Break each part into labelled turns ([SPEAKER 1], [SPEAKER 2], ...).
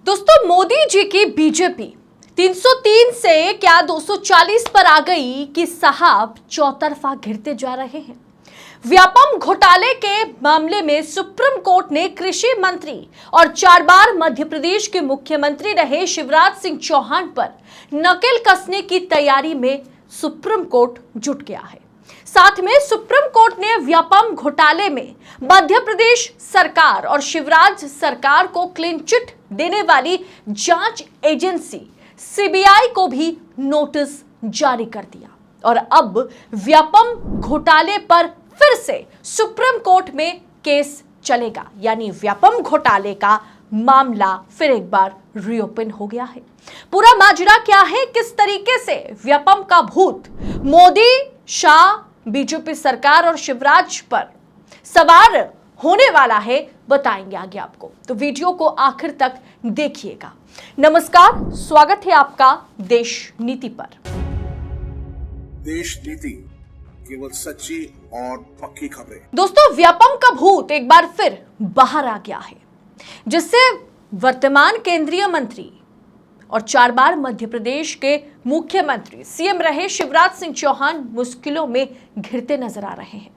[SPEAKER 1] दोस्तों, मोदी जी की बीजेपी 303 से क्या 240 पर आ गई कि साहब चौतरफा घिरते जा रहे हैं। व्यापम घोटाले के मामले में सुप्रीम कोर्ट ने कृषि मंत्री और 4 बार मध्य प्रदेश के मुख्यमंत्री रहे शिवराज सिंह चौहान पर नकेल कसने की तैयारी में सुप्रीम कोर्ट जुट गया है। साथ में सुप्रीम कोर्ट ने व्यापम घोटाले में मध्य प्रदेश सरकार और शिवराज सरकार को क्लीन चिट देने वाली जांच एजेंसी सीबीआई को भी नोटिस जारी कर दिया और अब व्यापम घोटाले पर फिर से सुप्रीम कोर्ट में केस चलेगा, यानी व्यापम घोटाले का मामला फिर एक बार रीओपन हो गया है। पूरा माजरा क्या है, किस तरीके से व्यापम का भूत मोदी, शाह, बीजेपी सरकार और शिवराज पर सवार होने वाला है, बताएंगे आगे आपको, तो वीडियो को आखिर तक देखिएगा। नमस्कार, स्वागत है आपका देश नीति पर।
[SPEAKER 2] देश नीति, केवल सच्ची और पक्की खबरें।
[SPEAKER 1] दोस्तों, व्यापम का भूत एक बार फिर बाहर आ गया है, जिससे वर्तमान केंद्रीय मंत्री और 4 बार मध्य प्रदेश के मुख्यमंत्री सीएम रहे शिवराज सिंह चौहान मुश्किलों में घिरते नजर आ रहे हैं।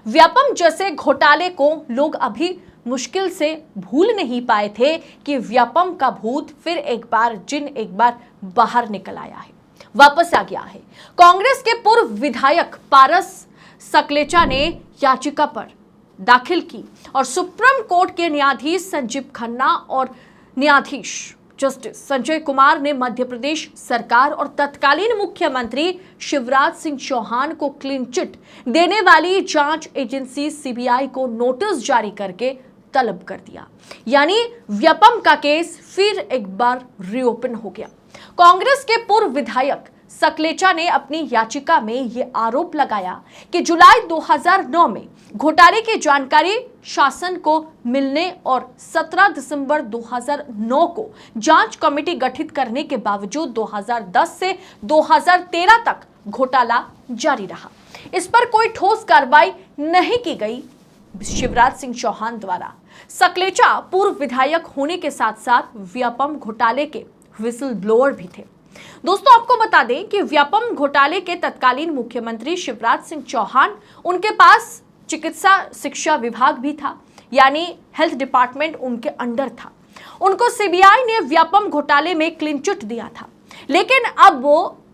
[SPEAKER 1] व्यापम जैसे घोटाले को लोग अभी मुश्किल से भूल नहीं पाए थे कि व्यापम का भूत फिर एक बार बाहर निकल आया है, वापस आ गया है। कांग्रेस के पूर्व विधायक पारस सकलेचा ने याचिका पर दाखिल की और सुप्रीम कोर्ट के न्यायाधीश संजीव खन्ना और न्यायाधीश जस्टिस संजय कुमार ने मध्य प्रदेश सरकार और तत्कालीन मुख्यमंत्री शिवराज सिंह चौहान को क्लीन चिट देने वाली जांच एजेंसी सीबीआई को नोटिस जारी करके तलब कर दिया, यानी व्यापम का केस फिर एक बार रीओपन हो गया। कांग्रेस के पूर्व विधायक सकलेचा ने अपनी याचिका में यह आरोप लगाया कि जुलाई 2009 में घोटाले की जानकारी शासन को मिलने और 17 दिसंबर 2009 को जांच कमेटी गठित करने के बावजूद 2010 से 2013 तक घोटाला जारी रहा। इस पर कोई ठोस कार्रवाई नहीं की गई शिवराज सिंह चौहान द्वारा। सकलेचा पूर्व विधायक होने के साथ साथ व्यापम घोटाले के व्हिसल ब्लोअर भी थे। दोस्तों, आपको बता दें कि व्यापम घोटाले के तत्कालीन मुख्यमंत्री शिवराज सिंह चौहान, उनके पास चिकित्सा शिक्षा विभाग भी था, यानी हेल्थ डिपार्टमेंट उनके अंडर था। उनको सीबीआई ने व्यापम घोटाले में क्लीन चिट दिया था, लेकिन अब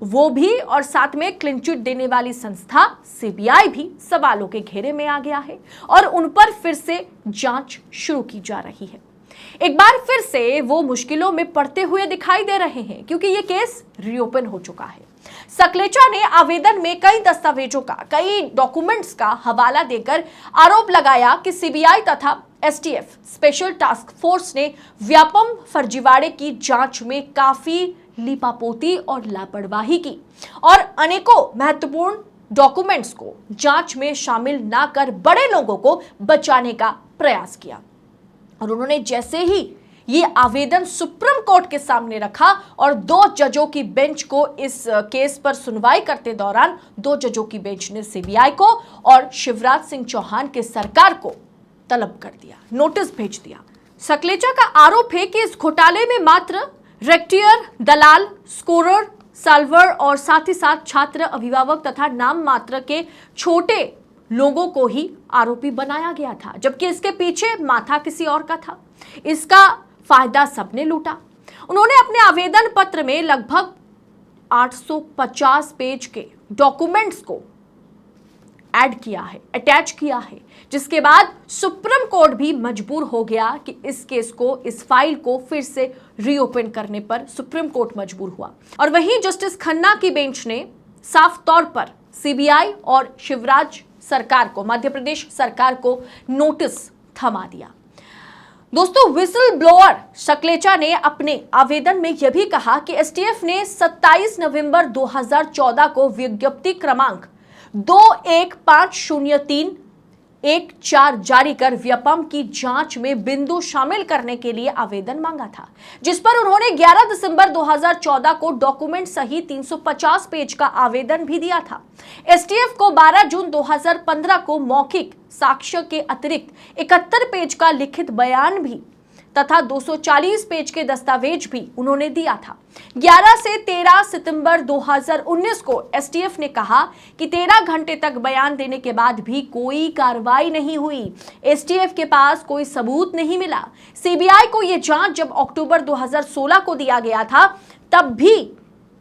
[SPEAKER 1] वो भी और साथ में क्लीन चिट देने वाली संस्था सीबीआई भी सवालों के घेरे में आ गया है और उन पर फिर से जांच शुरू की जा रही है। एक बार फिर से वो मुश्किलों में पड़ते हुए दिखाई दे रहे हैं, क्योंकि ये केस रीओपन हो चुका है। सकलेचा ने आवेदन में कई दस्तावेजों का, कई डॉक्यूमेंट्स का हवाला देकर आरोप लगाया कि सीबीआई तथा एसटीएफ स्पेशल टास्क फोर्स ने व्यापम फर्जीवाड़े की जांच में काफी लीपापोती और लापरवाही की और अनेकों महत्वपूर्ण डॉक्यूमेंट्स को जांच में शामिल ना कर बड़े लोगों को बचाने का प्रयास किया। और उन्होंने जैसे ही ये आवेदन सुप्रीम कोर्ट के सामने रखा और 2 जजों की बेंच को इस केस पर सुनवाई करते दौरान 2 जजों की बेंच ने सीबीआई को और शिवराज सिंह चौहान के सरकार को तलब कर दिया, नोटिस भेज दिया। सकलेचा का आरोप है कि इस घोटाले में मात्र रेक्टियर, दलाल, स्कोरर, साल्वर और साथ ही साथ छात्र, अभिभावक तथा नाम मात्र के छोटे लोगों को ही आरोपी बनाया गया था, जबकि इसके पीछे माथा किसी और का था। इसका फायदा सबने लूटा। उन्होंने अपने आवेदन पत्र में लगभग 850 पेज के डॉक्यूमेंट्स को ऐड किया है, अटैच किया है, जिसके बाद सुप्रीम कोर्ट भी मजबूर हो गया कि इस केस को, इस फाइल को फिर से रीओपन करने पर सुप्रीम कोर्ट मजबूर हुआ। और वहीं जस्टिस खन्ना की बेंच ने साफ तौर पर सीबीआई और शिवराज सरकार को, मध्य प्रदेश सरकार को नोटिस थमा दिया। दोस्तों, व्हिसल ब्लोअर सकलेचा ने अपने आवेदन में यह भी कहा कि एसटीएफ ने 27 नवंबर 2014 को विज्ञप्ति क्रमांक 21503114 जारी कर व्यापम की जांच में बिंदु शामिल करने के लिए आवेदन मांगा था, जिस पर उन्होंने 11 दिसंबर 2014 को डॉक्यूमेंट सहित 350 पेज का आवेदन भी दिया था। एसटीएफ को 12 जून 2015 को मौखिक साक्ष्य के अतिरिक्त 71 पेज का लिखित बयान भी तथा 240 पेज के दस्तावेज भी उन्होंने दिया था। 11 से 13 सितंबर 2019 को एसटीएफ ने कहा कि 13 घंटे तक बयान देने के बाद भी कोई कार्रवाई नहीं हुई। एसटीएफ के पास कोई सबूत नहीं मिला। सीबीआई को यह जांच जब अक्टूबर 2016 को दिया गया था, तब भी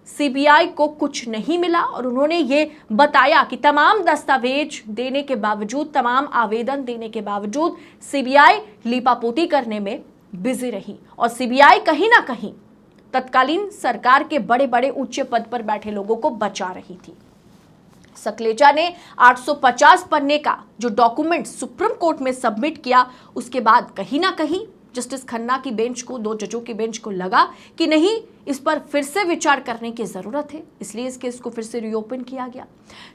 [SPEAKER 1] सीबीआई को कुछ नहीं मिला और उन्होंने ये बताया कि तमाम दस्तावेज देने के बावजूद, तमाम आवेदन देने के बावजूद सीबीआई लीपापोती करने में बिजी रही और सीबीआई कहीं ना कहीं तत्कालीन सरकार के बड़े बड़े उच्च पद पर बैठे लोगों को बचा रही थी। सकलेचा ने 850 पन्ने का जो डॉक्यूमेंट सुप्रीम कोर्ट में सबमिट किया, उसके बाद कहीं ना कहीं जस्टिस खन्ना की बेंच को, 2 जजों की बेंच को लगा कि नहीं, इस पर फिर से विचार करने की जरूरत है, इसलिए इस केस को फिर से रीओपन किया गया।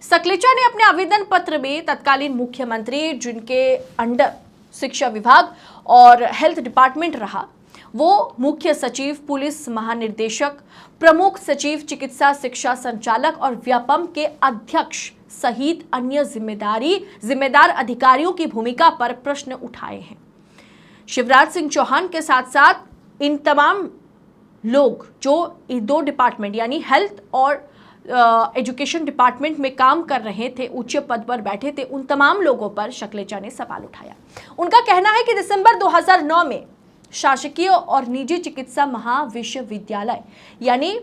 [SPEAKER 1] सकलेचा ने अपने आवेदन पत्र में तत्कालीन मुख्यमंत्री, जिनके अंडर शिक्षा विभाग और हेल्थ डिपार्टमेंट रहा, वो मुख्य सचिव, पुलिस महानिदेशक, प्रमुख सचिव, चिकित्सा शिक्षा संचालक और व्यापम के अध्यक्ष सहित अन्य जिम्मेदार अधिकारियों की भूमिका पर प्रश्न उठाए हैं। शिवराज सिंह चौहान के साथ साथ इन तमाम लोग जो 2 डिपार्टमेंट यानी हेल्थ और एजुकेशन डिपार्टमेंट में काम कर रहे थे, उच्च पद पर बैठे थे, उन तमाम लोगों पर सकलेचा ने सवाल उठाया। उनका कहना है कि दिसंबर 2009 में शासकीय और निजी चिकित्सा महाविश्वविद्यालय यानी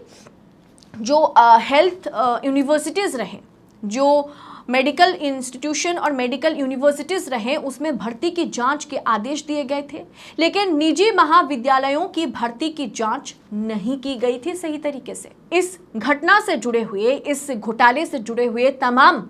[SPEAKER 1] जो हेल्थ यूनिवर्सिटीज रहे, जो मेडिकल इंस्टीट्यूशन और मेडिकल यूनिवर्सिटीज रहे, उसमें भर्ती की जांच के आदेश दिए गए थे, लेकिन निजी महाविद्यालयों की भर्ती की जांच नहीं की गई थी सही तरीके से। इस घटना से जुड़े हुए, इस घोटाले से जुड़े हुए तमाम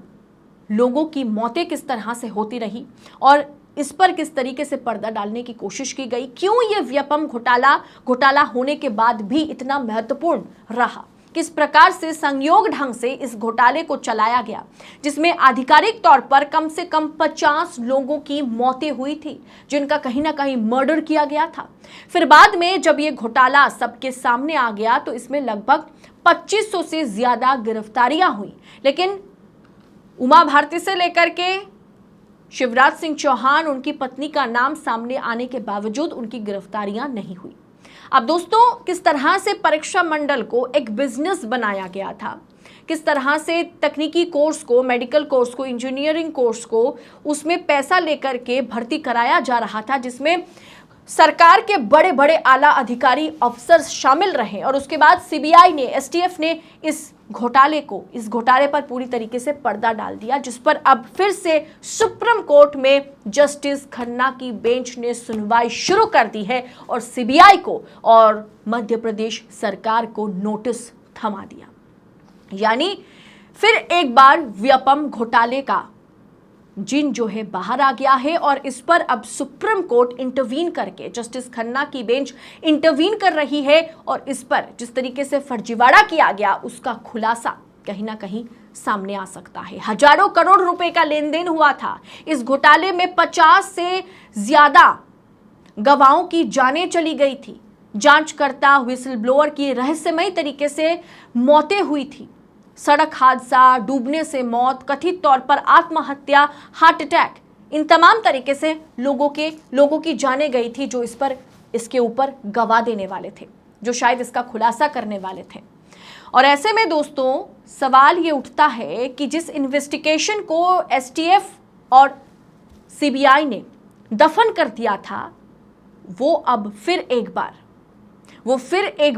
[SPEAKER 1] लोगों की मौतें किस तरह से होती रही और इस पर किस तरीके से पर्दा डालने की कोशिश की गई, क्यों ये व्यापम घोटाला होने के बाद भी इतना महत्वपूर्ण रहा, किस प्रकार से संयोग ढंग से इस घोटाले को चलाया गया, जिसमें आधिकारिक तौर पर कम से कम 50 लोगों की मौतें हुई थी, जिनका कहीं ना कहीं मर्डर किया गया था। फिर बाद में जब ये घोटाला सबके सामने आ गया तो इसमें लगभग 2500 से ज्यादा गिरफ्तारियां हुई, लेकिन उमा भारती से लेकर के शिवराज सिंह चौहान, उनकी पत्नी का नाम सामने आने के बावजूद उनकी गिरफ्तारियां नहीं हुई। अब दोस्तों, किस तरह से परीक्षा मंडल को एक बिजनेस बनाया गया था, किस तरह से तकनीकी कोर्स को, मेडिकल कोर्स को, इंजीनियरिंग कोर्स को, उसमें पैसा लेकर के भर्ती कराया जा रहा था, जिसमें सरकार के बड़े बड़े आला अधिकारी, अफसर शामिल रहे और उसके बाद सीबीआई ने, एसटीएफ ने इस घोटाले पर पूरी तरीके से पर्दा डाल दिया, जिस पर अब फिर से सुप्रीम कोर्ट में जस्टिस खन्ना की बेंच ने सुनवाई शुरू कर दी है और सीबीआई को और मध्य प्रदेश सरकार को नोटिस थमा दिया। यानी फिर एक बार व्यापम घोटाले का जिन जो है बाहर आ गया है और इस पर अब सुप्रीम कोर्ट इंटरवीन करके, जस्टिस खन्ना की बेंच इंटरवीन कर रही है और इस पर जिस तरीके से फर्जीवाड़ा किया गया उसका खुलासा कहीं ना कहीं सामने आ सकता है। हजारों करोड़ रुपए का लेन देन हुआ था इस घोटाले में, 50 से ज्यादा गवाहों की जानें चली गई थी, जांचकर्ता, व्हिसल ब्लोअर की रहस्यमयी तरीके से मौतें हुई थी, सड़क हादसा, डूबने से मौत, कथित तौर पर आत्महत्या, हार्ट अटैक, इन तमाम तरीके से लोगों की जानें गई थी जो इसके ऊपर गवाह देने वाले थे, जो शायद इसका खुलासा करने वाले थे। और ऐसे में दोस्तों सवाल ये उठता है कि जिस इन्वेस्टिगेशन को एसटीएफ और सीबीआई ने दफन कर दिया था, वो अब फिर एक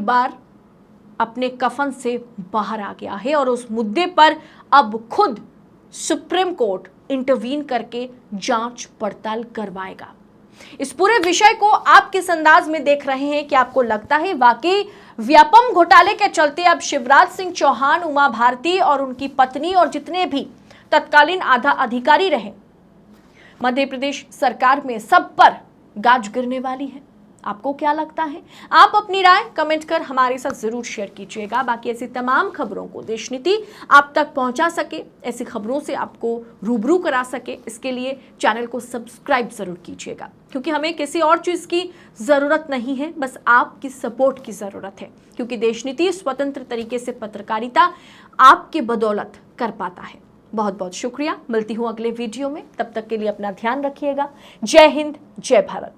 [SPEAKER 1] बार अपने कफन से बाहर आ गया है और उस मुद्दे पर अब खुद सुप्रीम कोर्ट इंटरवीन करके जांच पड़ताल करवाएगा। इस पूरे विषय को आप किस अंदाज में देख रहे हैं? कि आपको लगता है वाकई व्यापम घोटाले के चलते अब शिवराज सिंह चौहान, उमा भारती और उनकी पत्नी और जितने भी तत्कालीन अधिकारी रहे मध्य प्रदेश सरकार में, सब पर गाज गिरने वाली है? आपको क्या लगता है? आप अपनी राय कमेंट कर हमारे साथ जरूर शेयर कीजिएगा। बाकी ऐसी तमाम खबरों को देश नीति आप तक पहुंचा सके, ऐसी खबरों से आपको रूबरू करा सके, इसके लिए चैनल को सब्सक्राइब जरूर कीजिएगा, क्योंकि हमें किसी और चीज की जरूरत नहीं है, बस आपकी सपोर्ट की जरूरत है, क्योंकि देश नीति स्वतंत्र तरीके से पत्रकारिता आपके बदौलत कर पाता है। बहुत बहुत शुक्रिया। मिलती हूँ अगले वीडियो में, तब तक के लिए अपना ध्यान रखिएगा। जय हिंद, जय भारत।